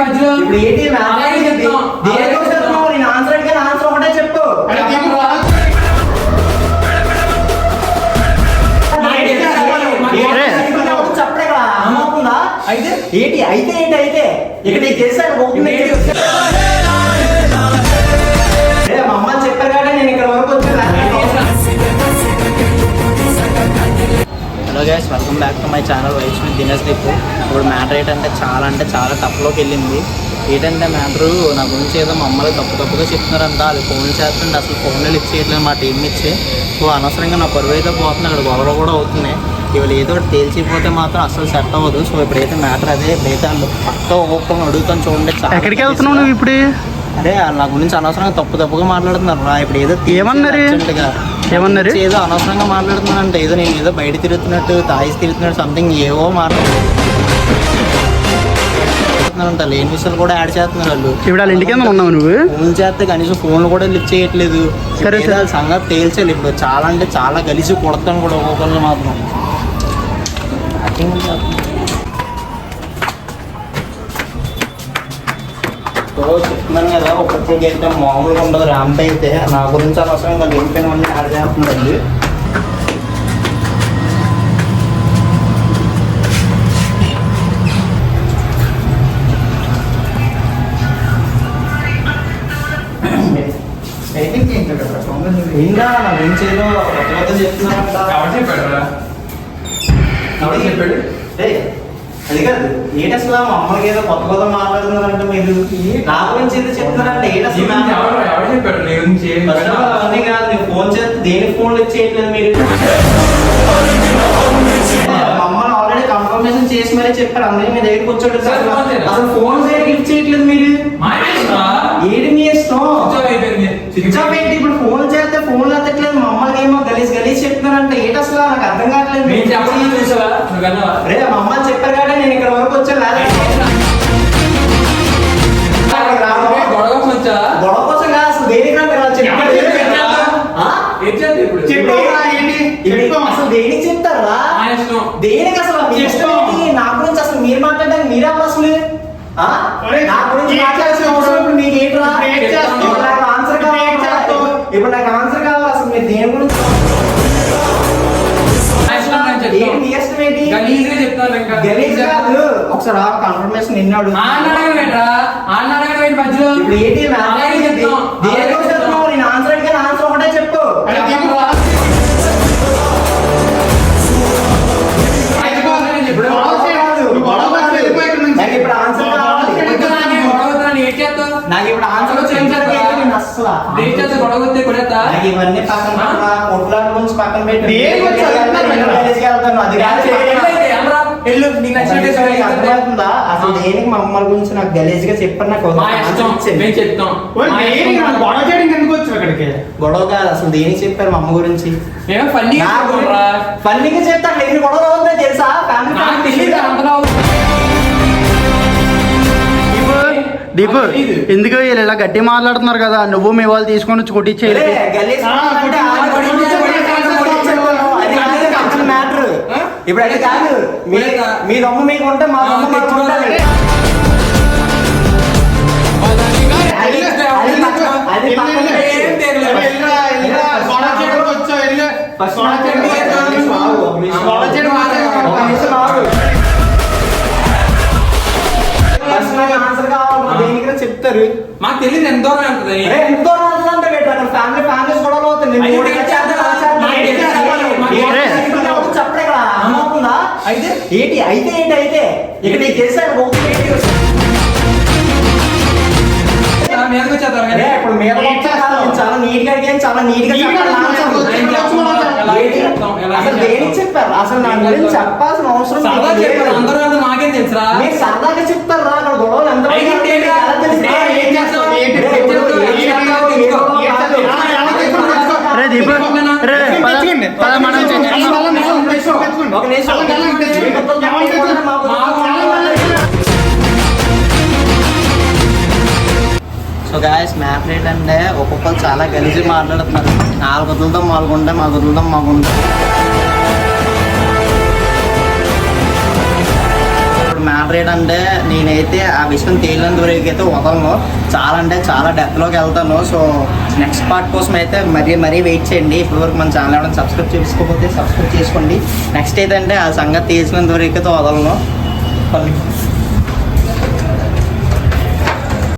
ఇప్పుడు ఏంటి నేను ఆన్సర్ అడిగిన ఆన్సర్ ఒకటే చెప్పు. చెప్పడే కదా అమ్మవుతుందా? ఏంటి అయితే ఏంటి అయితే ఇక్కడ నీకు చేశాను మా అమ్మ చెప్పారు కాబట్టి నేను ఇక్కడ వరకు వచ్చాను. Hello guys, welcome back to my channel wise with Dinesh Deepu. ఇప్పుడు మ్యాటర్ ఏంటంటే చాలా టఫ్లోకి వెళ్ళింది. ఏంటంటే మ్యాటరు నా గురించి ఏదో మా అమ్మలు తప్పుగా చెప్తున్నారంట. అది ఫోన్ చేస్తుంటే అసలు ఫోన్లు లిఫ్ట్ చేయట్లేదు మా టీం ఇచ్చి. సో అనవసరంగా నా పరువు అయితే పోతుంది, అక్కడ గొడవలు కూడా అవుతున్నాయి. ఇవాళ ఏదో తేల్చిపోతే మాత్రం అసలు సెట్ అవ్వదు. సో ఇప్పుడైతే మ్యాటర్ అదే అయితే వాళ్ళు పక్క ఒక్కొక్కరిని అడుగుతాను చూడండి. ఎక్కడికి వెళ్తున్నావు నువ్వు ఇప్పుడు? అదే నా గురించి అనవసరంగా తప్పుగా మాట్లాడుతున్నారు రా. ఇప్పుడు ఏదో ఏమన్నారు ఏదో అనవసరంగా మాట్లాడుతున్నానంటే ఏదో నేను ఏదో బయట తిరుగుతున్నట్టు తాయిసి తిరుగుతున్నట్టు సంథింగ్ ఏవో మాట్లాడుతున్నారంట. లేని విషయాలు కూడా యాడ్ చేస్తున్నారు వాళ్ళు. ఇప్పుడు వాళ్ళ ఇంటికి ఉన్నావు నువ్వు? ఫోన్ చేస్తే కనీసం ఫోన్లు కూడా లిఫ్ట్ చేయట్లేదు. సంగతి తేల్చాలి. ఇప్పుడు చాలా గలిసి కొడతాను కూడా ఒక్కొక్కళ్ళు మాత్రం. చెప్తున్నాను కదా, ఒక్కొక్కరికి అయితే మామూలుగా ఉండదు. ర్యాంప్ అయితే నా గురించి అనవసరం వాళ్ళు వెళ్ళిపోయినవన్నీ యాడ్ చేస్తున్నారండి. ఇంకా నా గురించి ఏదో కొత్త చెప్తున్నారంట. అది కాదు ఏంటి అసలు మా అమ్మకి ఏదో కొత్త మాట్లాడుతున్నారంటే మీరు నా గురించి ఏదో చెప్తున్నారంటే ఏంటి అసలు? అవన్నీ కాదు, నేను ఫోన్ చేస్తే దేనికి ఫోన్లు ఇచ్చేయట్లేదు మీరు. మా అమ్మని ఆల్రెడీ కన్ఫర్మేషన్ చేసి మరీ చెప్పారు. అందరినీ మీ దగ్గరికి వచ్చాడు. అసలు ఫోన్ లిఫ్ట్ చేయట్లేదు మీరు. ఏంటి మీ ఇష్టం? ఇప్పుడు ఫోన్ చేస్తే ఫోన్లు ఎత్తట్లేదు. మా అమ్మకి ఏమో గలీజ్ చెప్తున్నారంటే ఏంటి అసలు? నాకు అర్థం కావట్లేదు. రే మా అమ్మ చెప్పారు కాబట్టి నేను ఇక్కడ వరకు వచ్చాను. గొడవ కోసం కాదు, అసలు దేనికి అసలు దేనికి చెప్తారా? దేనికి అసలు నా గురించి అసలు మీరు మాట్లాడడానికి మీరే అసలు నా గురించి మాట్లాడాల్సిన అవసరం ఇప్పుడు మీకు ఏంట్రా? నాకు ఆన్సర్ కావాలి. ఇప్పుడు నాకు ఆన్సర్ కావాలి. అసలు మీరు దేని గురించి ఒకసారి కన్ఫర్మేషన్ నిన్నాడు. ఇప్పుడు ఏంటి నేను ఆన్సర్ అడిగిన ఆన్సర్ ఒకటే చెప్పు. ఇప్పుడు ఆన్సర్ కావాలి. నాకు ఇప్పుడు ఆన్సర్ ఇవన్నీ పక్కన కొట్లాట గురించి పక్కన పెట్టి అర్థమవుతుందా? అసలు దేనికి మా అమ్మ గురించి నాకు గలీజ్ గా చెప్పారు. నాకు గొడవ కాదు, అసలు దేనికి చెప్పారు మా అమ్మ గురించి? ఫన్నీగా చెప్తా. అక్కడ ఎన్ని గొడవ అవుతుందో తెలుసా? దీపు ఎందుకు వీళ్ళు ఇలా గట్టి మాట్లాడుతున్నారు కదా, నువ్వు మీ వాళ్ళు తీసుకొని వచ్చి కొట్టించేయాలి. మ్యాటర్ ఇప్పుడు అది కాదు. మీ దమ్మ మీకు ఉంటే మా దమ్మ మాకు ఉండాలి. చెప్తారు మాకు తెలియదు ఎంత దూరం ఎంత దూరం అంటే ఫ్యామిలీస్ కూడా అవుతుంది. చెప్పడే కదా అమ్మవుతుందా? ఏంటి అయితే ఏంటి అయితే ఇక్కడ నీకు చేశాను. ఇప్పుడు మీద చాలా నీట్ గా చాలా నీట్ గా అసలు దేనికి చెప్పారు? అసలు నా గురించి చెప్పాల్సిన అవసరం మాకేం తెలుసా? మీరు సరదాగా చెప్తారు రా. అక్కడ గొడవలు ఎంత సో గాయస్, మ్యాప్ రేట్ అంటే ఒక్కొక్కరు చాలా గలీజీ మాట్లాడుతున్నారు. 4 గుర్తులతో మాకుంటే మా గుర్తులతో మాకుంటాయి. ఇప్పుడు మ్యాటర్ ఏంటంటే నేనైతే ఆ విషయం తేలినంత వరకు అయితే వదలను, చాలా అంటే చాలా డెప్త్లోకి వెళ్తాను. సో నెక్స్ట్ పార్ట్ కోసం అయితే మరీ వెయిట్ చేయండి. ఇప్పటివరకు మన ఛానల్ ఏమైనా సబ్స్క్రైబ్ చేసుకోకపోతే సబ్స్క్రైబ్ చేసుకోండి. నెక్స్ట్ ఏంటంటే ఆ సంగతి తెలిసినంత వరకు అయితే వదలను.